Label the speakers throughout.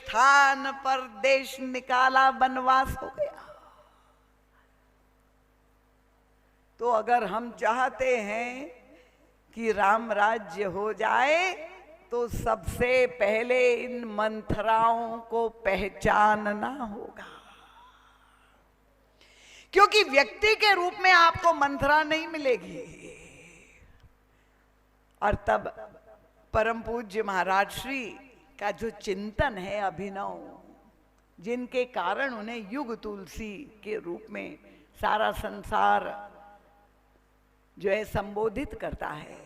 Speaker 1: स्थान पर देश निकाला, वनवास हो गया। तो अगर हम चाहते हैं कि राम राज्य हो जाए तो सबसे पहले इन मंथराओं को पहचानना होगा, क्योंकि व्यक्ति के रूप में आपको मंथरा नहीं मिलेगी। और तब परम पूज्य महाराज श्री का जो चिंतन है अभिनव, जिनके कारण उन्हें युग तुलसी के रूप में सारा संसार जो है संबोधित करता है,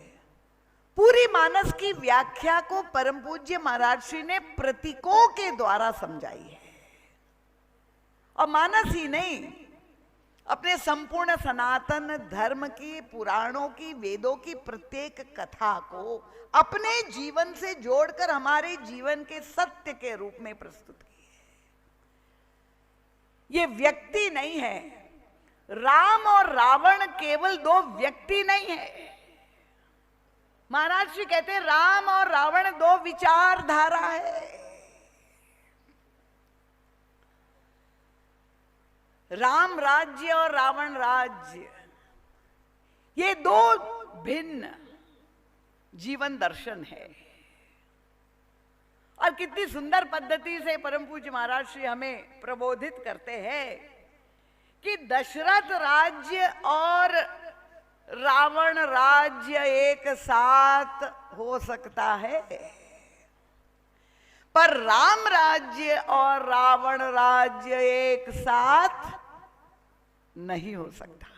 Speaker 1: पूरी मानस की व्याख्या को परम पूज्य महाराज श्री ने प्रतीकों के द्वारा समझाई है। और मानस ही नहीं, अपने संपूर्ण सनातन धर्म की, पुराणों की, वेदों की प्रत्येक कथा को अपने जीवन से जोड़कर हमारे जीवन के सत्य के रूप में प्रस्तुत की है। ये व्यक्ति नहीं है, राम और रावण केवल दो व्यक्ति नहीं है। महाराज श्री कहते हैं राम और रावण दो विचारधारा है। राम राज्य और रावण राज्य, ये दो भिन्न जीवन दर्शन है। और कितनी सुंदर पद्धति से परम पूज्य महाराज श्री हमें प्रबोधित करते हैं कि दशरथ राज्य और रावण राज्य एक साथ हो सकता है, पर राम राज्य और रावण राज्य एक साथ नहीं हो सकता है।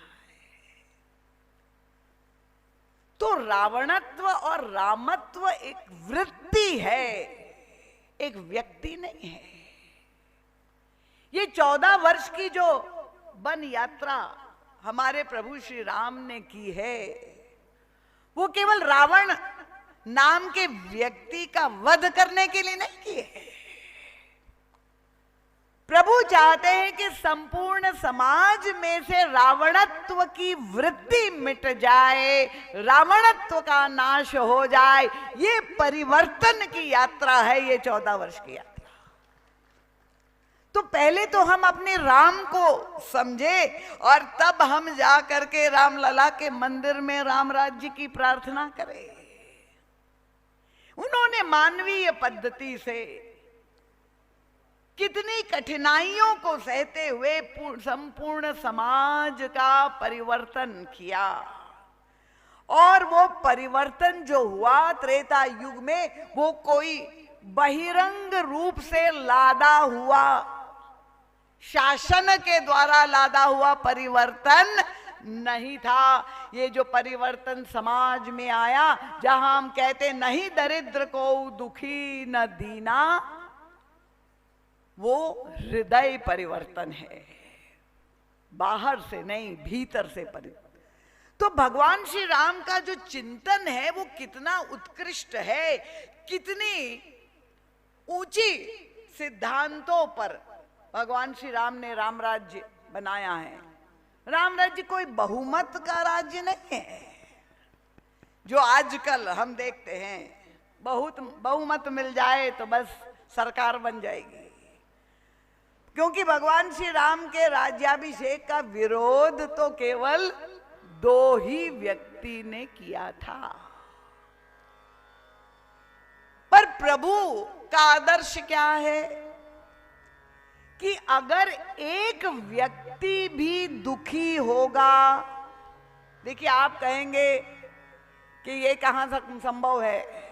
Speaker 1: तो रावणत्व और रामत्व एक वृत्ति है, एक व्यक्ति नहीं है। ये 14 वर्ष की जो वन यात्रा हमारे प्रभु श्री राम ने की है, वो केवल रावण नाम के व्यक्ति का वध करने के लिए नहीं की है। प्रभु चाहते हैं कि संपूर्ण समाज में से रावणत्व की वृत्ति मिट जाए, रावणत्व का नाश हो जाए। ये परिवर्तन की यात्रा है, ये 14 वर्ष की यात्रा। तो पहले तो हम अपने राम को समझे और तब हम जा करके रामलला के मंदिर में राम राज्य की प्रार्थना करें। उन्होंने मानवीय पद्धति से कितनी कठिनाइयों को सहते हुए संपूर्ण समाज का परिवर्तन किया, और वो परिवर्तन जो हुआ त्रेता युग में, वो कोई बहिरंग रूप से लादा हुआ, शासन के द्वारा लादा हुआ परिवर्तन नहीं था। ये जो परिवर्तन समाज में आया, जहां हम कहते नहीं दरिद्र को दुखी न दीना, वो हृदय परिवर्तन है, बाहर से नहीं भीतर से परिवर्तन। तो भगवान श्री राम का जो चिंतन है वो कितना उत्कृष्ट है, कितनी ऊंची सिद्धांतों पर भगवान श्री राम ने राम राज्य बनाया है। राम राज्य कोई बहुमत का राज्य नहीं है, जो आजकल हम देखते हैं बहुत बहुमत मिल जाए तो बस सरकार बन जाएगी। क्योंकि भगवान श्री राम के राज्याभिषेक का विरोध तो केवल 2 ही व्यक्ति ने किया था, पर प्रभु का आदर्श क्या है कि अगर एक व्यक्ति भी दुखी होगा, देखिए आप कहेंगे कि ये कहां संभव है,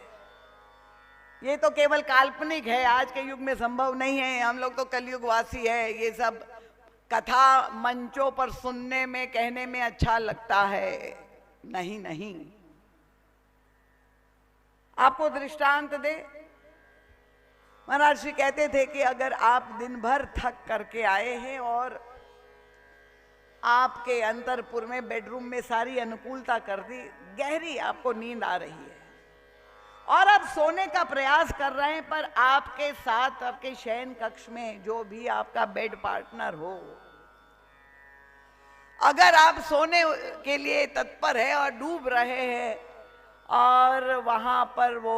Speaker 1: ये तो केवल काल्पनिक है, आज के युग में संभव नहीं है, हम लोग तो कलयुगवासी है, ये सब कथा मंचों पर सुनने में कहने में अच्छा लगता है। नहीं नहीं, आपको दृष्टांत दे। महाराज श्री कहते थे कि अगर आप दिन भर थक करके आए हैं और आपके अंतरपुर में बेडरूम में सारी अनुकूलता कर दी, गहरी आपको नींद आ रही है और आप सोने का प्रयास कर रहे हैं, पर आपके साथ आपके शयन कक्ष में जो भी आपका बेड पार्टनर हो, अगर आप सोने के लिए तत्पर है और डूब रहे हैं और वहां पर वो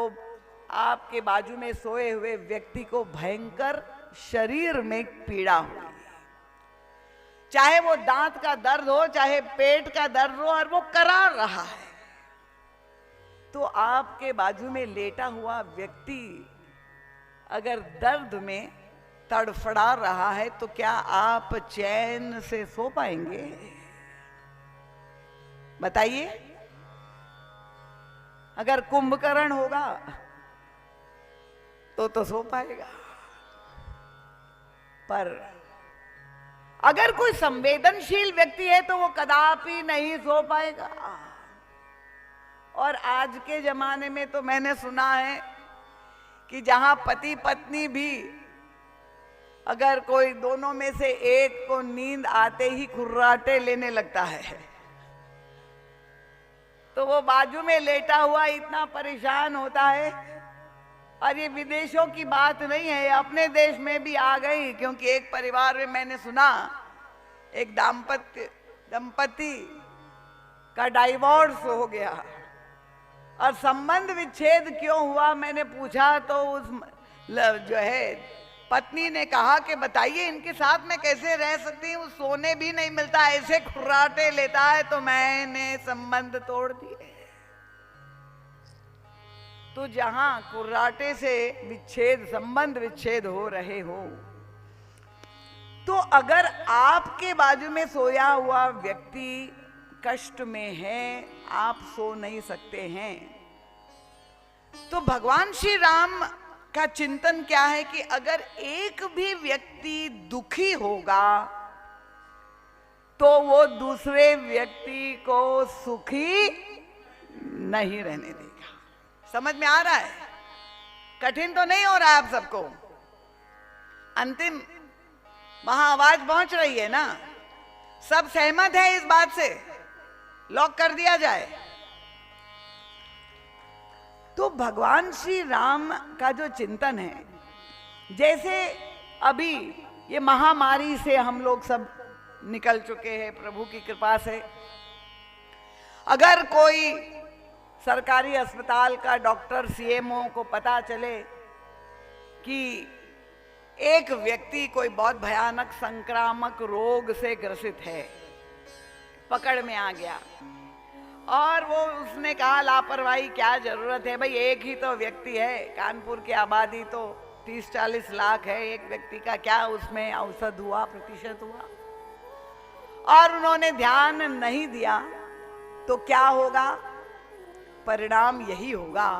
Speaker 1: आपके बाजू में सोए हुए व्यक्ति को भयंकर शरीर में पीड़ा हुई, चाहे वो दांत का दर्द हो, चाहे पेट का दर्द हो, और वो करार रहा है, तो आपके बाजू में लेटा हुआ व्यक्ति अगर दर्द में तड़फड़ा रहा है तो क्या आप चैन से सो पाएंगे? बताइए। अगर कुंभकर्ण होगा तो सो पाएगा, पर अगर कोई संवेदनशील व्यक्ति है तो वो कदापि नहीं सो पाएगा। और आज के जमाने में तो मैंने सुना है कि जहां पति पत्नी भी, अगर कोई दोनों में से एक को नींद आते ही खुर्राटे लेने लगता है तो वो बाजू में लेटा हुआ इतना परेशान होता है। और ये विदेशों की बात नहीं है, अपने देश में भी आ गई। क्योंकि एक परिवार में मैंने सुना एक दंपति का डाइवोर्स हो गया, और संबंध विच्छेद क्यों हुआ मैंने पूछा तो उस जो है पत्नी ने कहा कि बताइए इनके साथ मैं कैसे रह सकती हूँ, सोने भी नहीं मिलता, ऐसे खुर्राटे लेता है, तो मैंने संबंध तोड़ दिए। तो जहां खुर्राटे से विच्छेद, संबंध विच्छेद हो रहे हो, तो अगर आपके बाजू में सोया हुआ व्यक्ति कष्ट में है, आप सो नहीं सकते हैं, तो भगवान श्री राम का चिंतन क्या है कि अगर एक भी व्यक्ति दुखी होगा तो वो दूसरे व्यक्ति को सुखी नहीं रहने देगा। समझ में आ रहा है? कठिन तो नहीं हो रहा है आप सबको? अंतिम वहां आवाज पहुंच रही है ना? सब सहमत है इस बात से? लॉक कर दिया जाए। तो भगवान श्री राम का जो चिंतन है, जैसे अभी ये महामारी से हम लोग सब निकल चुके हैं प्रभु की कृपा से, अगर कोई सरकारी अस्पताल का डॉक्टर सीएमओ को पता चले कि एक व्यक्ति कोई बहुत भयानक संक्रामक रोग से ग्रसित है, पकड़ में आ गया, और वो उसने कहा लापरवाही क्या जरूरत है भाई, एक ही तो व्यक्ति है, कानपुर की आबादी तो 30-40 लाख है, एक व्यक्ति का क्या उसमें औसत हुआ, प्रतिशत हुआ, और उन्होंने ध्यान नहीं दिया, तो क्या होगा? परिणाम यही होगा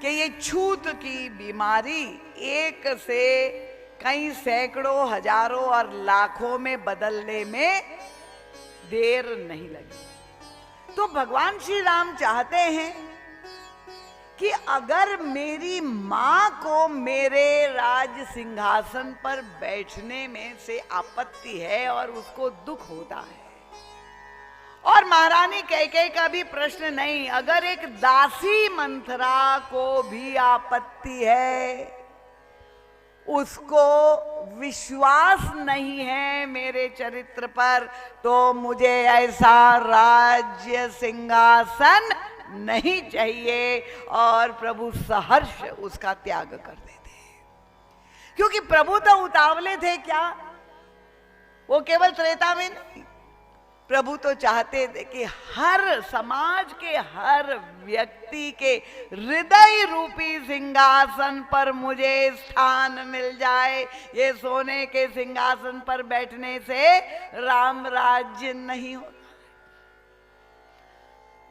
Speaker 1: कि ये छूत की बीमारी एक से कई सैकड़ों, हजारों और लाखों में बदलने में देर नहीं लगी। तो भगवान श्री राम चाहते हैं कि अगर मेरी मां को मेरे राज सिंहासन पर बैठने में से आपत्ति है और उसको दुख होता है, और महारानी कैकेयी का भी प्रश्न नहीं, अगर एक दासी मंथरा को भी आपत्ति है, उसको विश्वास नहीं है मेरे चरित्र पर, तो मुझे ऐसा राज्य सिंहासन नहीं चाहिए, और प्रभु सहर्ष उसका त्याग कर देते। क्योंकि प्रभु तो उतावले थे क्या? वो केवल त्रेता में नहीं, प्रभु तो चाहते थे कि हर समाज के हर व्यक्ति के हृदय रूपी सिंहासन पर मुझे स्थान मिल जाए। ये सोने के सिंहासन पर बैठने से राम राज्य नहीं होता।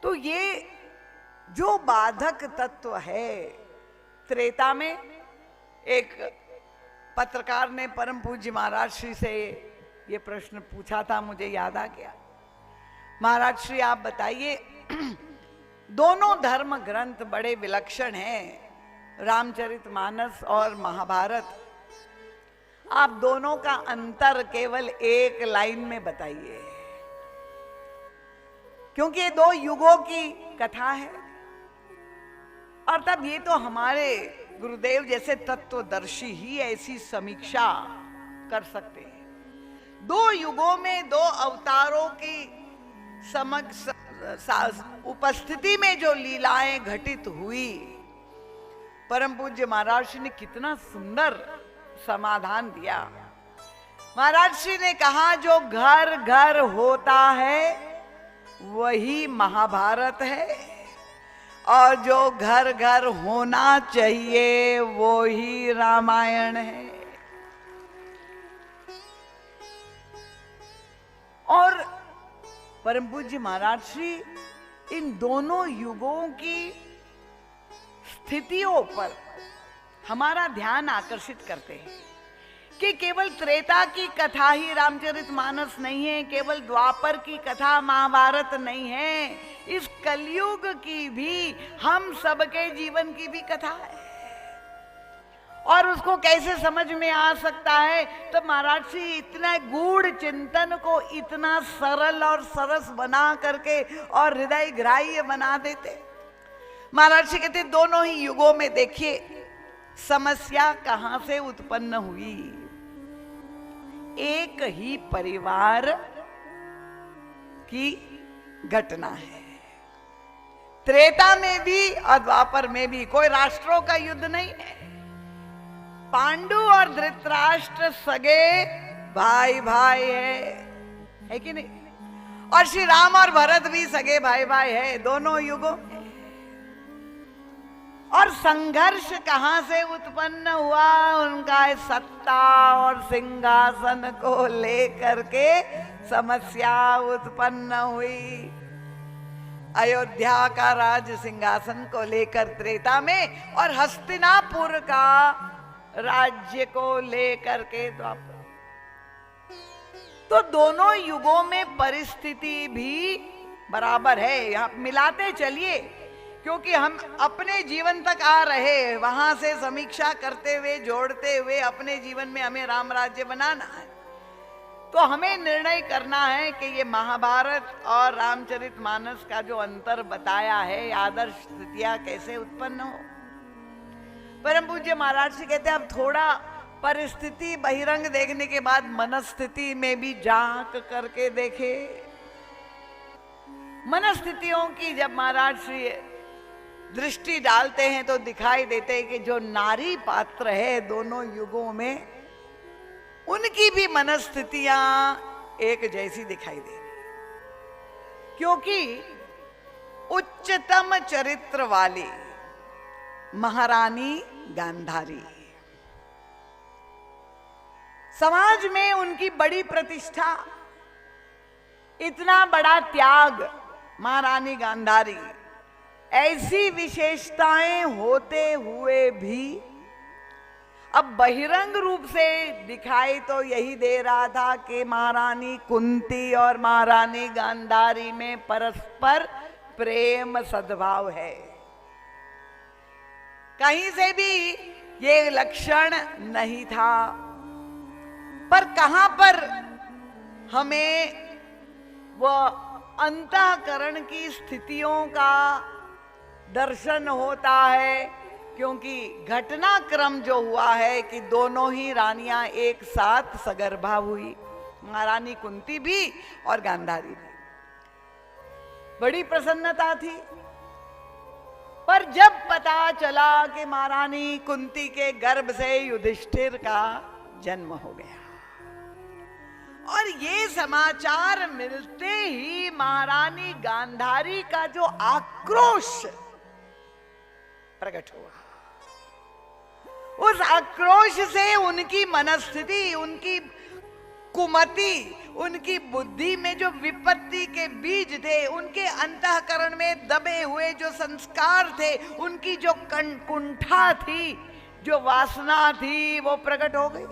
Speaker 1: तो ये जो बाधक तत्व है, त्रेता में एक पत्रकार ने परम पूज्य महाराज श्री से ये प्रश्न पूछा था, मुझे याद आ गया। महाराज श्री आप बताइए, दोनों धर्म ग्रंथ बड़े विलक्षण हैं, रामचरितमानस और महाभारत, आप दोनों का अंतर केवल एक लाइन में बताइए, क्योंकि ये दो युगों की कथा है। और तब ये तो हमारे गुरुदेव जैसे तत्वदर्शी ही ऐसी समीक्षा कर सकते हैं। दो युगों में दो अवतारों की उपस्थिति में जो लीलाएं घटित हुई, परम पूज्य महाराज श्री ने कितना सुंदर समाधान दिया। महाराज श्री ने कहा जो घर घर होता है वही महाभारत है, और जो घर घर होना चाहिए वो ही रामायण है। और परम पूज्य महाराज श्री इन दोनों युगों की स्थितियों पर हमारा ध्यान आकर्षित करते हैं कि केवल त्रेता की कथा ही रामचरितमानस नहीं है, केवल द्वापर की कथा महाभारत नहीं है, इस कलयुग की भी हम सबके जीवन की भी कथा है। और उसको कैसे समझ में आ सकता है, तो महाराज जी इतना गूढ़ चिंतन को इतना सरल और सरस बना करके और हृदय ग्राह्य बना देते। महाराज जी कहते दोनों ही युगों में देखिए समस्या कहां से उत्पन्न हुई। एक ही परिवार की घटना है। त्रेता में भी और द्वापर में भी कोई राष्ट्रों का युद्ध नहीं है। पांडु और धृतराष्ट्र सगे भाई भाई है कि नहीं? और श्री राम और भरत भी सगे भाई भाई है दोनों युगों में। और संघर्ष कहां से उत्पन्न हुआ? उनका सत्ता और सिंहासन को लेकर के समस्या उत्पन्न हुई। अयोध्या का राज सिंहासन को लेकर त्रेता में, और हस्तिनापुर का राज्य को लेकर के द्वापर। तो दोनों युगों में परिस्थिति भी बराबर है। यहां मिलाते चलिए, क्योंकि हम अपने जीवन तक आ रहे, वहां से समीक्षा करते हुए जोड़ते हुए अपने जीवन में हमें राम राज्य बनाना है। तो हमें निर्णय करना है कि ये महाभारत और रामचरितमानस का जो अंतर बताया है, आदर्श स्थितियां कैसे उत्पन्न हो। परम पूज्य महाराज जी कहते हैं अब थोड़ा परिस्थिति बहिरंग देखने के बाद मनस्थिति में भी झांक करके देखे। मनस्थितियों की जब महाराज श्री दृष्टि डालते हैं तो दिखाई देते हैं कि जो नारी पात्र है दोनों युगों में, उनकी भी मनस्थितियां एक जैसी दिखाई दे रही। क्योंकि उच्चतम चरित्र वाली महारानी गांधारी, समाज में उनकी बड़ी प्रतिष्ठा, इतना बड़ा त्याग, महारानी गांधारी, ऐसी विशेषताएं होते हुए भी अब बहिरंग रूप से दिखाई तो यही दे रहा था कि महारानी कुंती और महारानी गांधारी में परस्पर प्रेम सद्भाव है। कहीं से भी ये लक्षण नहीं था। पर कहां पर हमें वो अंतःकरण की स्थितियों का दर्शन होता है? क्योंकि घटनाक्रम जो हुआ है कि दोनों ही रानियां एक साथ सगर्भा हुई, महारानी कुंती भी और गांधारी भी। बड़ी प्रसन्नता थी। पर जब पता चला कि महारानी कुंती के गर्भ से युधिष्ठिर का जन्म हो गया, और ये समाचार मिलते ही महारानी गांधारी का जो आक्रोश प्रकट हुआ, उस आक्रोश से उनकी मनस्थिति, उनकी कुमति, उनकी बुद्धि में जो विपत्ति के बीज थे, उनके अंतःकरण में दबे हुए जो संस्कार थे, उनकी जो कुंठा थी, जो वासना थी, वो प्रकट हो गई।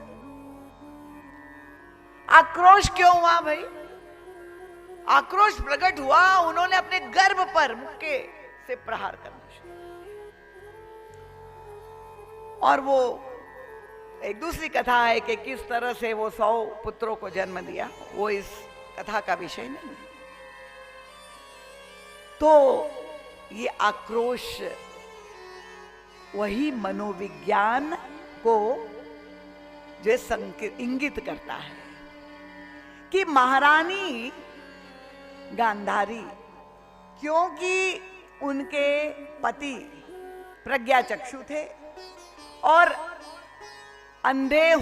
Speaker 1: आक्रोश क्यों हुआ भाई? आक्रोश प्रकट हुआ, उन्होंने अपने गर्भ पर मुक्के से प्रहार करना शुरू किया। और वो एक दूसरी कथा है कि किस तरह से वो 100 पुत्रों को जन्म दिया, वो इस कथा का विषय नहीं है। तो ये आक्रोश वही मनोविज्ञान को जो इंगित करता है कि महारानी गांधारी, क्योंकि उनके पति प्रज्ञाचक्षु थे, और अंधे